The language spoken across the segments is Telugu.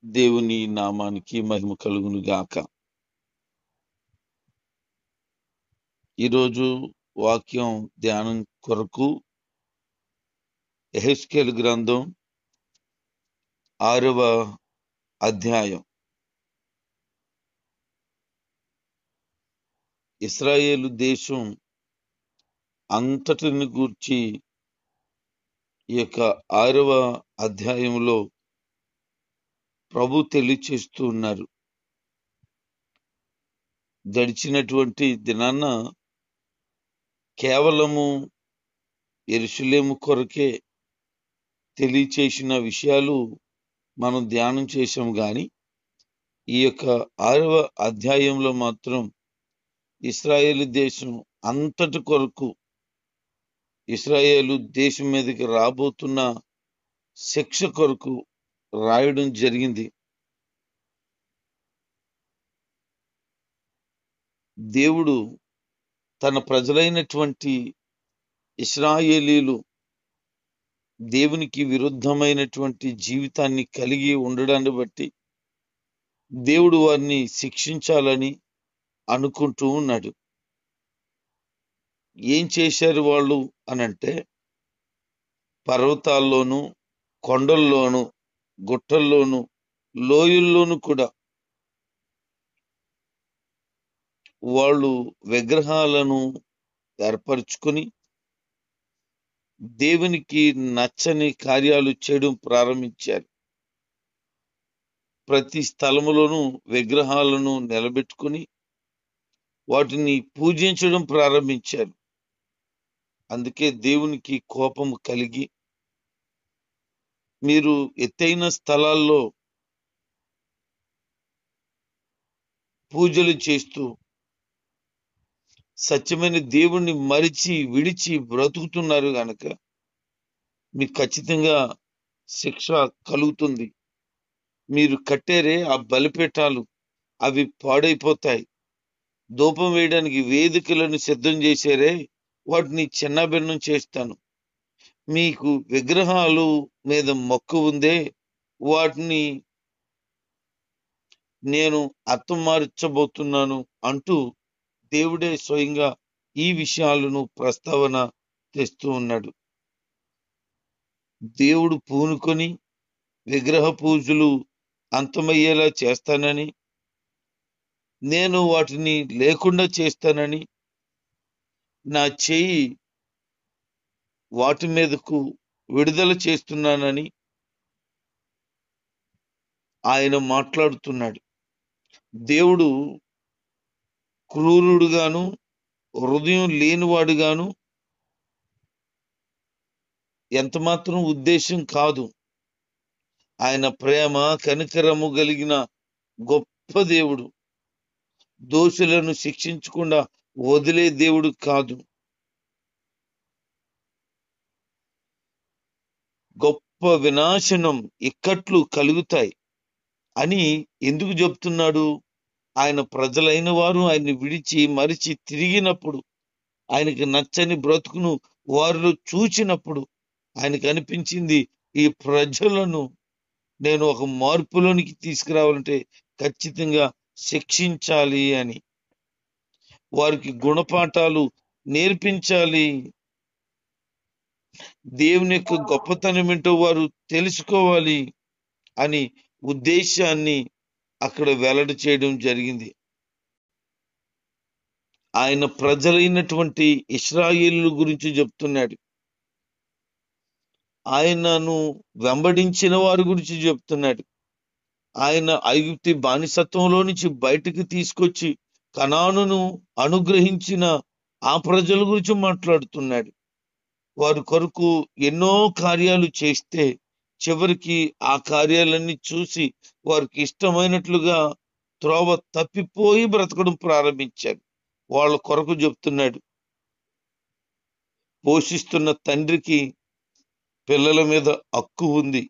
దేవుని నామానికి మహిమ కలుగును గాక. ఈరోజు వాక్యం ధ్యానం కొరకు యెహెజ్కేలు గ్రంథం 6వ అధ్యాయం. ఇశ్రాయేలు దేశం అంతటిని గూర్చి ఈ యొక్క 6వ అధ్యాయంలో ప్రభు తెలియచేస్తూ ఉన్నారు. గడిచినటువంటి దినాన కేవలము యెరూషలేము కొరకే తెలియచేసిన విషయాలు మనం ధ్యానం చేశాం గాని ఈ యొక్క 6వ అధ్యాయంలో మాత్రం ఇశ్రాయేలు దేశం అంతటి కొరకు, ఇశ్రాయేలు దేశం మీదకి రాబోతున్న శిక్ష కొరకు రాయడం జరిగింది. దేవుడు తన ప్రజలైనటువంటి ఇశ్రాయేలీలు దేవునికి విరుద్ధమైనటువంటి జీవితాన్ని కలిగి ఉండడాన్ని బట్టి దేవుడు వారిని శిక్షించాలని అనుకుంటూ ఉన్నాడు. ఏం చేశారు వాళ్ళు అనంటే, పర్వతాల్లోనూ, కొండల్లోనూ, గుట్టల్లోనూ, లోయల్లోనూ కూడా వాళ్ళు విగ్రహాలను ఏర్పరచుకొని దేవునికి నచ్చని కార్యాలు చేయడం ప్రారంభించారు. ప్రతి స్థలములోనూ విగ్రహాలను నిలబెట్టుకుని వాటిని పూజించడం ప్రారంభించారు. అందుకే దేవునికి కోపం కలిగి, మీరు ఎత్తైన స్థలాల్లో పూజలు చేస్తూ సత్యమైన దేవుణ్ణి మరిచి విడిచి బ్రతుకుతున్నారు గనక మీకు ఖచ్చితంగా శిక్ష కలుగుతుంది. మీరు కట్టారే ఆ బలిపీఠాలు, అవి పాడైపోతాయి. ధూపం వేయడానికి వేదికలను సిద్ధం చేశారే, వాటిని చిన్నభిన్నం చేస్తాను. మీకు విగ్రహాలు మీద మక్కువ ఉందే, వాటిని నేను హతమార్చబోతున్నాను అంటూ దేవుడే స్వయంగా ఈ విషయాలను ప్రస్తావన తెస్తూ ఉన్నాడు. దేవుడు పూనుకొని విగ్రహ పూజలు అంతమయ్యేలా చేస్తానని, నేను వాటిని లేకుండా చేస్తానని, నా చేయి వాటి మీదకు విడుదల చేస్తున్నానని ఆయన మాట్లాడుతున్నాడు. దేవుడు క్రూరుడుగాను, హృదయం లేనివాడుగాను ఎంతమాత్రం ఉద్దేశం కాదు. ఆయన ప్రేమ కనికరము కలిగిన గొప్ప దేవుడు. దోషులను శిక్షించకుండా వదిలే దేవుడు కాదు. గొప్ప వినాశనం, ఇక్కట్లు కలుగుతాయి అని ఎందుకు చెప్తున్నాడు? ఆయన ప్రజలైన వారు ఆయన్ని విడిచి మరిచి తిరిగినప్పుడు, ఆయనకి నచ్చని బ్రతుకును వారిలో చూచినప్పుడు ఆయనకు అనిపించింది, ఈ ప్రజలను నేను ఒక మార్పులోనికి తీసుకురావాలంటే ఖచ్చితంగా శిక్షించాలి అని, వారికి గుణపాఠాలు నేర్పించాలి. దేవుని యొక్క గొప్పతనం ఏంటో వారు తెలుసుకోవాలి అని ఉద్దేశాన్ని అక్కడ వెల్లడి చేయడం జరిగింది. ఆయన ప్రజలైనటువంటి ఇశ్రాయేలు గురించి చెప్తున్నాడు. ఆయనను వెంబడించిన వారి గురించి చెప్తున్నాడు. ఆయన ఐగుప్తి బానిసత్వంలో నుంచి బయటకు తీసుకొచ్చి కనానును అనుగ్రహించిన ఆ ప్రజల గురించి మాట్లాడుతున్నాడు. వారి కొరకు ఎన్నో కార్యాలు చేస్తే చివరికి ఆ కార్యాలన్నీ చూసి వారికి ఇష్టమైనట్లుగా త్రోవ తప్పిపోయి బ్రతకడం ప్రారంభించారు. వాళ్ళ కొరకు చెప్తున్నాడు, పోషిస్తున్న తండ్రికి పిల్లల మీద హక్కు ఉంది,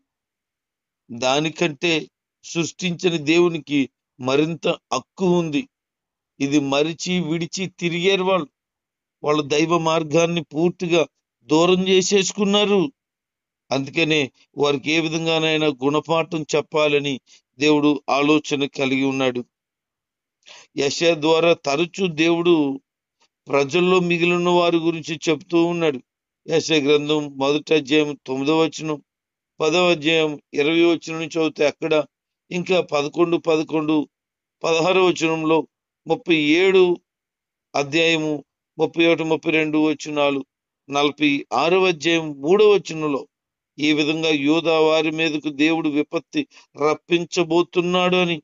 దానికంటే సృష్టించిన దేవునికి మరింత హక్కు ఉంది. ఇది మరిచి విడిచి తిరిగారు వాళ్ళు. వాళ్ళ దైవ మార్గాన్ని పూర్తిగా దూరం చేసేసుకున్నారు. అందుకనే వారికి ఏ విధంగానైనా గుణపాఠం చెప్పాలని దేవుడు ఆలోచన కలిగి ఉన్నాడు. యెషయా ద్వారా తరచూ దేవుడు ప్రజల్లో మిగిలిన వారి గురించి చెప్తూ ఉన్నాడు. యెషయా గ్రంథం 1వ అధ్యాయం 9వ వచనం, 10వ అధ్యాయం 20వ వచనం నుంచి చదివితే అక్కడ, ఇంకా 11, 16వ వచనంలో, 37 అధ్యాయము 31, 32 వచనాలు, 46వ అధ్యాయం 3వ వచనంలో ఈ విధంగా యూదా వారి మీదకు దేవుడు విపత్తి రప్పించబోతున్నాడు అని,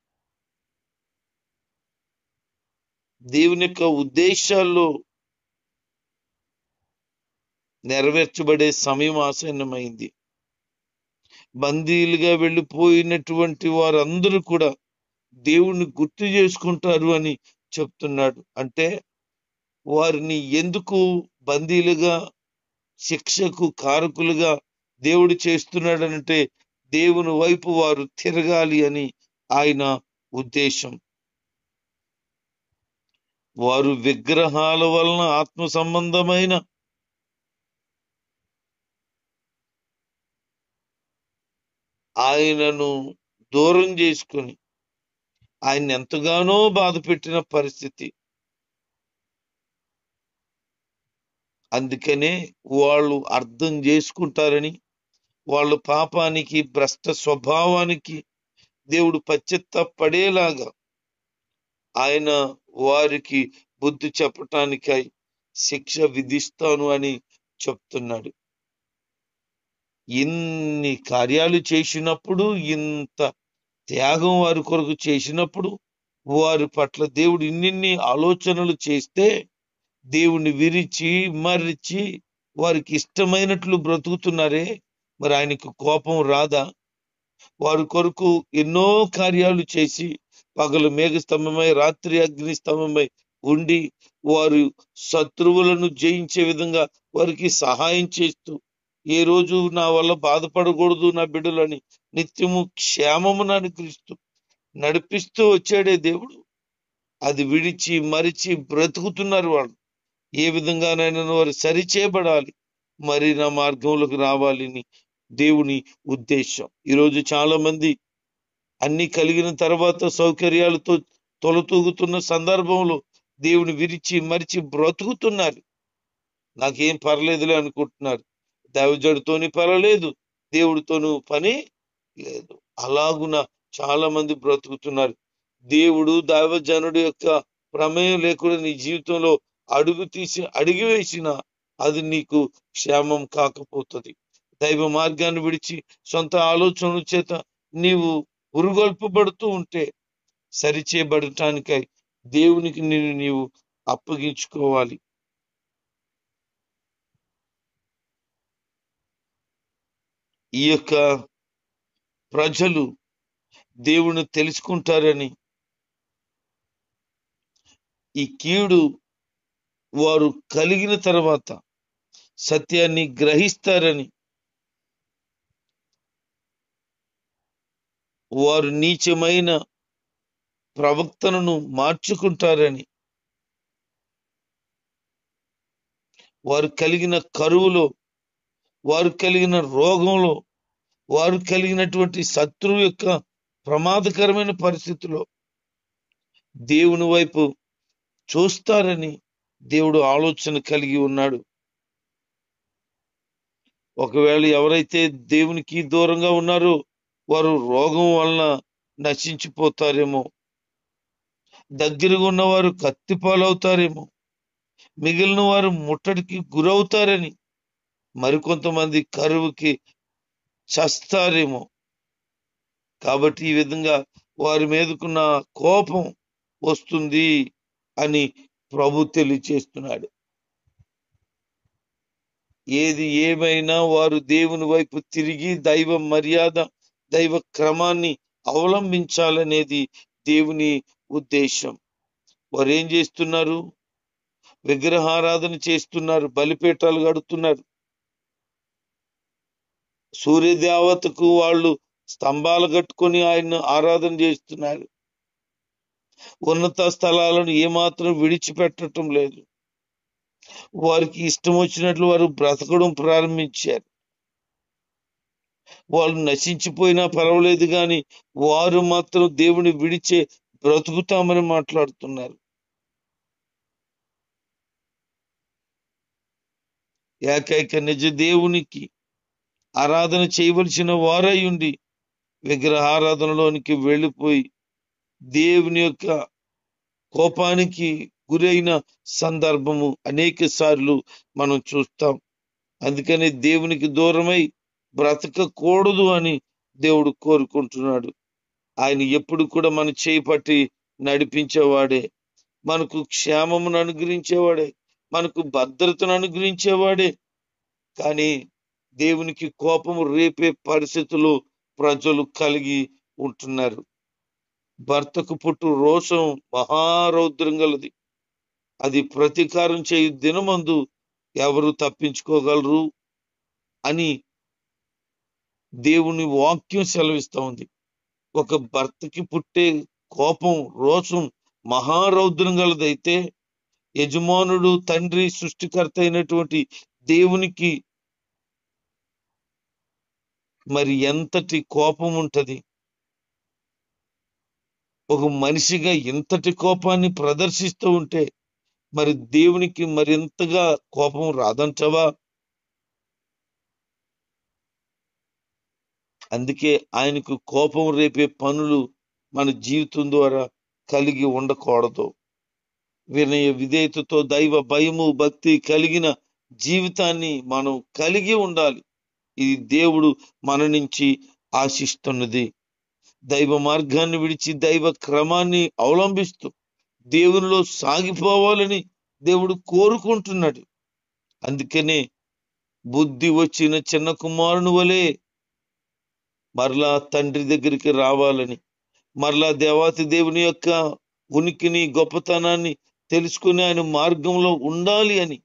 దేవుని యొక్క ఉద్దేశాల్లో నెరవేర్చబడే సమయం ఆసన్నమైంది. బందీలుగా వెళ్ళిపోయినటువంటి వారందరూ కూడా దేవుణ్ణి గుర్తు చేసుకుంటారు అని చెప్తున్నాడు. అంటే వారిని ఎందుకు బందీలుగా, శిక్షకు కారకులుగా దేవుడు చేస్తున్నాడనంటే దేవుని వైపు వారు తిరగాలి అని ఆయన ఉద్దేశం. వారు విగ్రహాల వలన ఆత్మ సంబంధమైన ఆయనను దూరం చేసుకుని ఆయన ఎంతగానో బాధ పెట్టిన పరిస్థితి. అందుకనే వాళ్ళు అర్థం చేసుకుంటారని, వాళ్ళ పాపానికి, భ్రష్ట స్వభావానికి దేవుడు పశ్చాత్తాపడేలాగా ఆయన వారికి బుద్ధి చెప్పటానికై శిక్ష విధిస్తాను అని చెప్తున్నాడు. ఇన్ని కార్యాలు చేసినప్పుడు, ఇంత త్యాగం వారి కొరకు చేసినప్పుడు, వారి పట్ల దేవుడు ఇన్నిన్ని ఆలోచనలు చేస్తే, దేవుణ్ణి విరిచి మరిచి వారికి ఇష్టమైనట్లు బ్రతుకుతున్నారే, మరి ఆయనకు కోపం రాదా? వారి కొరకు ఎన్నో కార్యాలు చేసి, పగలు మేఘస్తంభమై రాత్రి అగ్ని స్తంభమై ఉండి వారు శత్రువులను జయించే విధంగా వారికి సహాయం చేస్తూ, ఏ రోజు నా వల్ల బాధపడకూడదు నా బిడ్డలని నిత్యము క్షేమమును అనుగ్రహిస్తూ నడిపిస్తూ వచ్చాడే దేవుడు. అది విడిచి మరిచి బ్రతుకుతున్నారు వాళ్ళు. ఏ విధంగానైనా వారు సరిచేయబడాలి, మరి నా మార్గంలోకి రావాలని దేవుని ఉద్దేశం. ఈరోజు చాలా మంది అన్ని కలిగిన తర్వాత సౌకర్యాలతో తొలతూగుతున్న సందర్భంలో దేవుని విరిచి మరిచి బ్రతుకుతున్నారు. నాకేం పర్లేదులే అనుకుంటున్నారు. దైవజనుడితోని పర్వాలేదు, దేవుడితోనూ పని లేదు. అలాగున చాలా మంది బ్రతుకుతున్నారు. దేవుడు దైవజనుడి యొక్క ప్రమేయం లేకుండా నీ జీవితంలో అడుగు వేసిన అది నీకు క్షేమం కాకపోతుంది. దైవ మార్గాన్ని విడిచి సొంత ఆలోచనల చేత నీవు ఉరుగొల్పబడుతూ ఉంటే సరిచేయబడటానికై దేవునికి నీవు అప్పగించుకోవాలి. ఈ యొక్క ప్రజలు దేవుని తెలుసుకుంటారని, ఈ కీడు వారు కలిగిన తర్వాత సత్యాన్ని గ్రహిస్తారని, వారు నీచమైన ప్రవక్తలను మార్చుకుంటారని, వారు కలిగిన కరువులో, వారు కలిగిన రోగంలో, వారు కలిగినటువంటి శత్రువు యొక్క ప్రమాదకరమైన పరిస్థితిలో దేవుని వైపు చూస్తారని దేవుడు ఆలోచన కలిగి ఉన్నాడు. ఒకవేళ ఎవరైతే దేవునికి దూరంగా ఉన్నారో వారు రోగం వలన నశించిపోతారేమో, దగ్గరగా ఉన్నవారు కత్తిపాలవుతారేమో, మిగిలిన వారు ముట్టడికి గురవుతారని, మరికొంతమంది కరువుకి చస్తారేమో. కాబట్టి ఈ విధంగా వారి మీదకున్న కోపం వస్తుంది అని ప్రభు తెలియచేస్తున్నాడు. ఏది ఏమైనా వారు దేవుని వైపు తిరిగి దైవ మర్యాద, దైవ క్రమాన్ని అవలంబించాలనేది దేవుని ఉద్దేశం. వారు ఏం చేస్తున్నారు? విగ్రహారాధన చేస్తున్నారు, బలిపీఠాలు కడుతున్నారు. సూర్యదేవతకు వాళ్ళు స్తంభాలు కట్టుకొని ఆయన్ను ఆరాధన చేస్తున్నారు. ఉన్నత స్థలాలను ఏమాత్రం విడిచిపెట్టడం లేదు. వారికి ఇష్టం వచ్చినట్లు వారు బ్రతకడం ప్రారంభించారు. వాళ్ళు నశించిపోయినా పర్వాలేదు కానీ వారు మాత్రం దేవుని విడిచే బ్రతుకుతామని మాట్లాడుతున్నారు. ఏకైక నిజ దేవునికి ఆరాధన చేయవలసిన వారై ఉండి విగ్రహారాధనలోనికి వెళ్ళిపోయి దేవుని యొక్క కోపానికి గురైన సందర్భము అనేక సార్లు మనం చూస్తాం. అందుకని దేవునికి దూరమై బ్రతకకూడదు అని దేవుడు కోరుకుంటున్నాడు. ఆయన ఎప్పుడు కూడా మన చేయి పట్టి నడిపించేవాడే, మనకు క్షేమమును అనుగ్రహించేవాడే, మనకు భద్రతను అనుగ్రహించేవాడే. కానీ దేవునికి కోపము రేపే పరిస్థితులు ప్రజలు కలిగి ఉంటున్నారు. భర్తకు పుట్టు రోషం మహారౌద్రం గలది. అది ప్రతీకారం చేయు దినమందు ఎవరు తప్పించుకోగలరు అని దేవుని వాక్యం సెలవిస్తా ఉంది. ఒక భర్తకి పుట్టే కోపం రోషం మహారౌద్రం గలదైతే యజమానుడు తండ్రి సృష్టికర్త అయినటువంటి దేవునికి మరి ఎంతటి కోపం ఉంటది? ఒక మనిషిగా ఇంతటి కోపాన్ని ప్రదర్శిస్తూ ఉంటే మరి దేవునికి మరింతగా కోపం రాదంటవా? అందుకే ఆయనకు కోపం రేపే పనులు మన జీవితం ద్వారా కలిగి ఉండకూడదు. వినయ విధేయతతో దైవ భయము భక్తి కలిగిన జీవితాన్ని మనం కలిగి ఉండాలి. ఇది దేవుడు మన నుంచి ఆశిస్తున్నది. దైవ మార్గాన్ని విడిచి దైవ క్రమాన్ని అవలంబిస్తూ దేవునిలో సాగిపోవాలని దేవుడు కోరుకుంటున్నాడు. అందుకనే బుద్ధి వచ్చిన చిన్న కుమారుని వలె మరలా తండ్రి దగ్గరికి రావాలని, మరలా దేవాతి దేవుని యొక్క ఉనికిని గొప్పతనాన్ని తెలుసుకుని ఆయన మార్గంలో ఉండాలి అని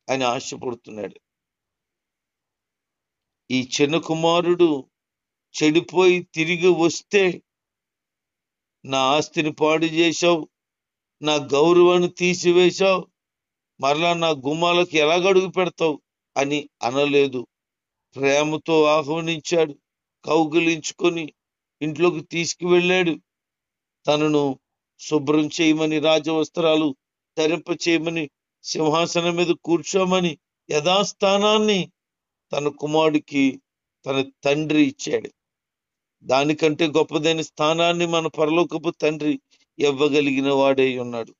ఆయన ఆశపడుతున్నాడు. ఈ చిన్న కుమారుడు చెడిపోయి తిరిగి వస్తే నా ఆస్తిని పాడు చేశావు, నా గౌరవాన్ని తీసివేశావు, మరలా నా గుమ్మాలకు ఎలా అడుగు పెడతావు అని అనలేదు. ప్రేమతో ఆహ్వానించాడు, కౌగిలించుకొని ఇంట్లోకి తీసుకువెళ్ళాడు. తనను శుభ్రం చేయమని, రాజవస్త్రాలు ధరింప చేయమని, సింహాసనం మీద కూర్చోమని యథాస్థానాన్ని తన కుమారుడికి తన తండ్రి ఇచ్చాడు. దానికంటే గొప్పదైన స్థానాన్ని మన పరలోకపు తండ్రి ఇవ్వగలిగిన వాడై ఉన్నాడు.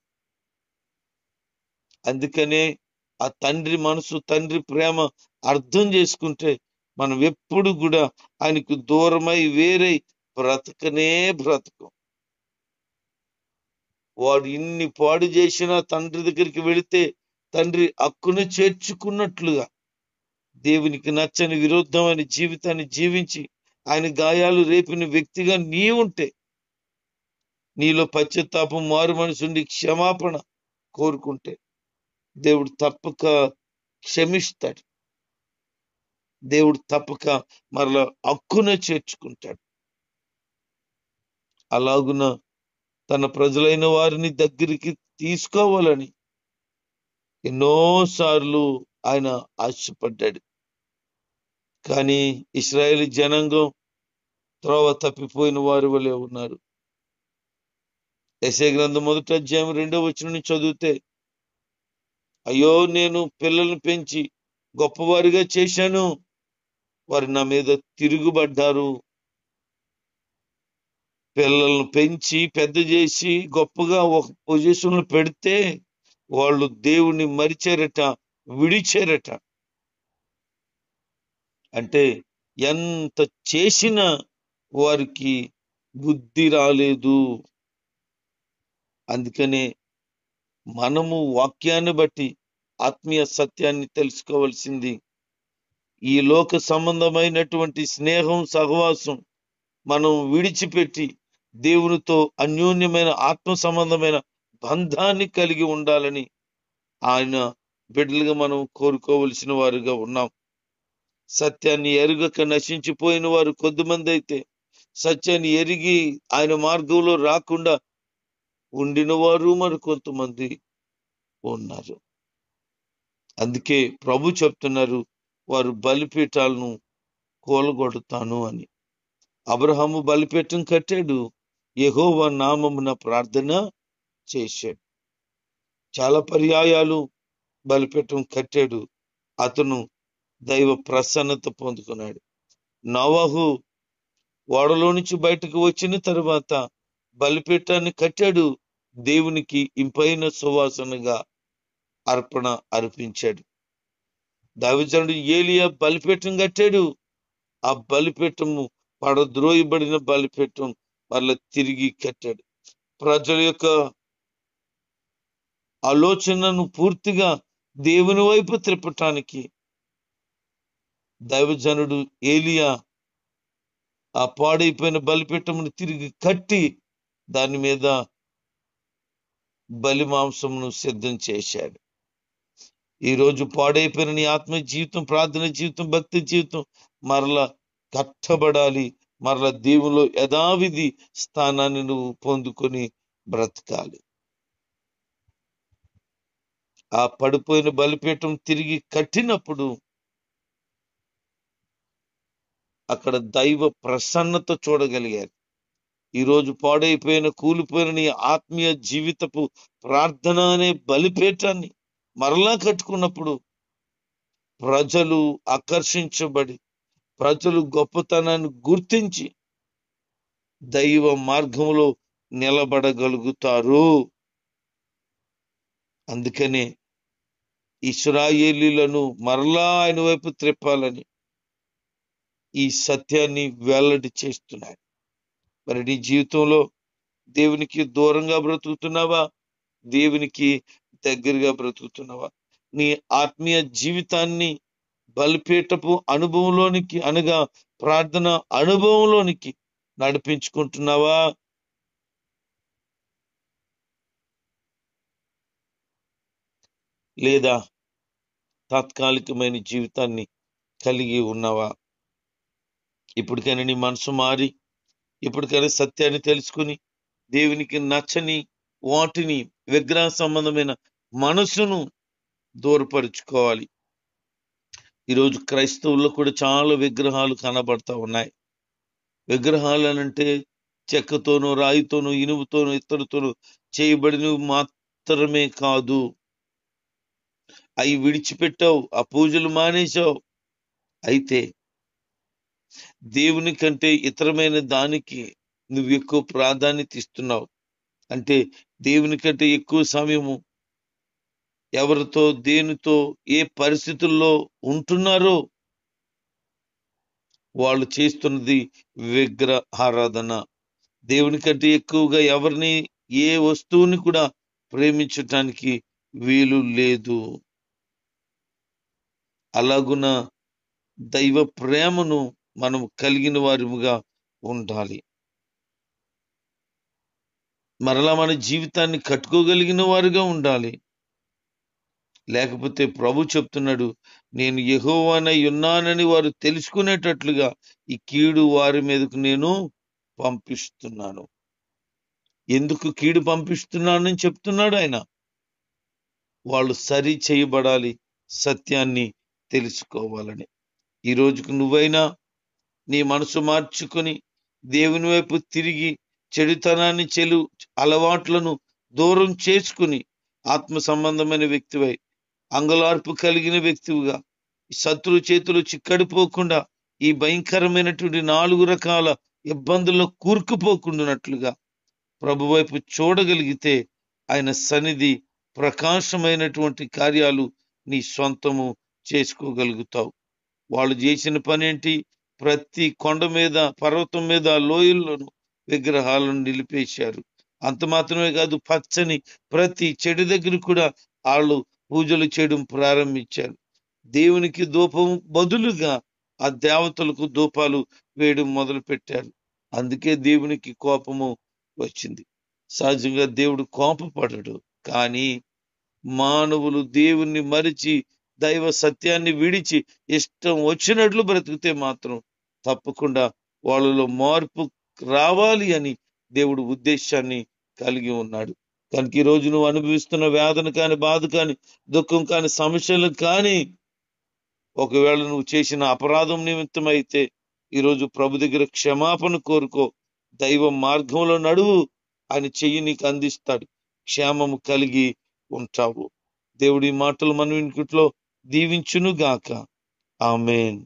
అందుకనే ఆ తండ్రి మనసు, తండ్రి ప్రేమ అర్థం చేసుకుంటే మనం ఎప్పుడు కూడా ఆయనకు దూరమై వేరై బ్రతకనే బ్రతకం. వాడు ఇన్ని పాడు చేసినా తండ్రి దగ్గరికి వెళితే తండ్రి హక్కును చేర్చుకున్నట్లుగా దేవునికి నచ్చని విరుద్ధమైన జీవితాన్ని జీవించి ఆయన గాయాలు రేపిన వ్యక్తిగా నీ ఉంటే, నీలో పశ్చాత్తాపం, మారు మనసుండి క్షమాపణ కోరుకుంటే దేవుడు తప్పక క్షమిస్తాడు. దేవుడు తప్పక మరలా హక్కున చేర్చుకుంటాడు. అలాగున తన ప్రజలైన వారిని దగ్గరికి తీసుకోవాలని ఎన్నోసార్లు ఆయన ఆశపడ్డాడు. కానీ ఇశ్రాయేలు జనాంగం త్రోవ తప్పిపోయిన వారి వలె ఉన్నారు. యెషయా గ్రంథం 1వ అధ్యాయం 2వ వచనం నుంచి చదివితే, అయ్యో నేను పిల్లల్ని పెంచి గొప్పవారిగా చేశాను, వారు నా మీద తిరుగుబడ్డారు. పిల్లలను పెంచి పెద్ద చేసి గొప్పగా ఒక పొజిషన్లు పెడితే వాళ్ళు దేవుణ్ణి మరిచారట, విడిచారట. అంటే ఎంత చేసినా వారికి బుద్ధి రాలేదు. అందుకనే మనము వాక్యాన్ని బట్టి ఆత్మీయ సత్యాన్ని తెలుసుకోవాల్సింది. ఈ లోక సంబంధమైనటువంటి స్నేహం, సహవాసం మనం విడిచిపెట్టి దేవునితో అన్యోన్యమైన ఆత్మ సంబంధమైన బంధాన్ని కలిగి ఉండాలని ఆయన బిడ్డలుగా మనం కోరుకోవలసిన వారుగా ఉన్నాం. సత్యాన్ని ఎరుగక నశించిపోయిన వారు కొద్దిమంది అయితే, సత్యాన్ని ఎరిగి ఆయన మార్గంలో రాకుండా ఉండిన వారు మరి కొంతమంది ఉన్నారు. అందుకే ప్రభు చెప్తున్నారు, వారు బలిపీఠాలను కూలగొడతాను అని. అబ్రహాము బలిపీఠం కట్టాడు, యెహోవా నామమున ప్రార్థన చేశాడు. చాలా పర్యాయాలు బలిపీఠం కట్టాడు, అతను దైవ ప్రసన్నత పొందుకున్నాడు. నోవహు ఓడలో నుంచి బయటకు వచ్చిన తర్వాత బలిపీఠాన్ని కట్టాడు, దేవునికి ఇంపైన సువాసనగా అర్పణ అర్పించాడు. దైవజనుడు ఏలియా బలిపీఠం కట్టాడు, ఆ బలిపీఠము పడద్రోయబడిన బలిపీఠం మరలా తిరిగి కట్టాడు. ప్రజల యొక్క ఆలోచనను పూర్తిగా దేవుని వైపు త్రిప్పటానికి దైవజనుడు ఏలియా ఆ పాడైపోయిన బలిపీఠమును తిరిగి కట్టి దాని మీద బలి మాంసమును సిద్ధం చేశాడు. ఈరోజు పాడైపోయిన నీ ఆత్మ జీవితం, ప్రార్థన జీవితం, భక్తి జీవితం మరలా కట్టబడాలి. మరలా దేవులో యథావిధి స్థానాన్ని నువ్వు పొందుకొని బ్రతకాలి. ఆ పడిపోయిన బలిపీఠం తిరిగి కట్టినప్పుడు అక్కడ దైవ ప్రసన్నత చూడగలిగారు. ఈరోజు పాడైపోయిన, కూలిపోయిన నీ ఆత్మీయ జీవితపు ప్రార్థన అనే బలిపీఠాన్ని మరలా కట్టుకున్నప్పుడు ప్రజలు ఆకర్షించబడి, ప్రజలు గొప్పతనాన్ని గుర్తించి దైవ మార్గంలో నిలబడగలుగుతారు. అందుకనే ఇశ్రాయేలీలను మరలా ఆయన వైపు త్రిప్పాలని ఈ సత్యాన్ని వెల్లడి చేస్తున్నాడు. మరి నీ జీవితంలో దేవునికి దూరంగా బ్రతుకుతున్నావా, దేవునికి దగ్గరగా బ్రతుకుతున్నావా? నీ ఆత్మీయ జీవితాన్ని బలిపీఠపు అనుభవంలోనికి, అనగా ప్రార్థన అనుభవంలోనికి నడిపించుకుంటున్నావా? లేదా తాత్కాలికమైన జీవితాన్ని కలిగి ఉన్నావా? ఇప్పటికైనా నీ మనసు మారి, ఇప్పటికైనా సత్యాన్ని తెలుసుకుని దేవునికి నచ్చని వాటిని, విగ్రహ సంబంధమైన మనసును దూరపరుచుకోవాలి. ఈరోజు క్రైస్తవుల్లో కూడా చాలా విగ్రహాలు కనబడతా ఉన్నాయి. విగ్రహాలు అనంటే చెక్కతోనూ, రాయితోనూ, ఇనుముతోనూ, ఇత్తడితోనూ చేయబడినవి మాత్రమే కాదు. అవి విడిచిపెట్టావు, ఆ పూజలు మానేశావు, అయితే దేవుని కంటే ఇతరమైన దానికి నువ్వు ఎక్కువ ప్రాధాన్యత ఇస్తున్నావు. అంటే దేవుని కంటే ఎక్కువ సమయము ఎవరితో, దేనితో, ఏ పరిస్థితుల్లో ఉంటున్నారో వాళ్ళు చేస్తున్నది విగ్రహారాధన. దేవుని కంటే ఎక్కువగా ఎవరిని, ఏ వస్తువుని కూడా ప్రేమించటానికి వీలు లేదు. అలాగున దైవ ప్రేమను మనం కలిగిన వారిగా ఉండాలి. మరలా మన జీవితాన్ని కట్టుకోగలిగిన వారుగా ఉండాలి. లేకపోతే ప్రభు చెప్తున్నాడు, నేను యెహోవానై ఉన్నానని వారు తెలుసుకునేటట్లుగా ఈ కీడు వారి మీదకు నేను పంపిస్తున్నాను. ఎందుకు కీడు పంపిస్తున్నానని చెప్తున్నాడు ఆయన? వాళ్ళు సరి చేయబడాలి, సత్యాన్ని తెలుసుకోవాలని. ఈ రోజుకు నువ్వైనా నీ మనసు మార్చుకొని దేవుని వైపు తిరిగి చెడుతనాన్ని, చెడు అలవాట్లను దూరం చేసుకుని ఆత్మ సంబంధమైన వ్యక్తివై, అంగలార్పు కలిగిన వ్యక్తివిగా, శత్రు చేతులు చిక్కడిపోకుండా ఈ భయంకరమైనటువంటి 4 రకాల ఇబ్బందుల్లో కూరుకుపోకుండానట్లుగా ప్రభు వైపు చూడగలిగితే ఆయన సన్నిధి ప్రకాశమైనటువంటి కార్యాలు నీ సొంతము చేసుకోగలుగుతావు. వాళ్ళు చేసిన పని ఏంటి? ప్రతి కొండ మీద, పర్వతం మీద, లోయల్లోనూ విగ్రహాలను నిలిపేశారు. అంత మాత్రమే కాదు, పచ్చని ప్రతి చెడు దగ్గర కూడా వాళ్ళు పూజలు చేయడం ప్రారంభించారు. దేవునికి ధూపం బదులుగా ఆ దేవతలకు ధూపాలు వేయడం మొదలు పెట్టారు. అందుకే దేవునికి కోపము వచ్చింది. సహజంగా దేవుడు కోపపడడు, కానీ మానవులు దేవుణ్ణి మరిచి దైవ సత్యాన్ని విడిచి ఇష్టం వచ్చినట్లు బ్రతికితే మాత్రం తప్పకుండా వాళ్ళలో మార్పు రావాలి అని దేవుడు ఉద్దేశాన్ని కలిగి ఉన్నాడు. కనుక ఈ రోజు నువ్వు అనుభవిస్తున్న వేదన కానీ, బాధ కానీ, దుఃఖం కానీ, సమస్యలు కానీ, ఒకవేళ నువ్వు చేసిన అపరాధం నిమిత్తం అయితే ఈరోజు ప్రభు దగ్గర క్షమాపణ కోరుకో, దైవ మార్గంలో నడువు, ఆయన చెయ్యి నీకు అందిస్తాడు, క్షేమము కలిగి ఉంటావు. దేవుడి మాటలు మన ఇంట్లో దీవించును గాక. ఆమేన్.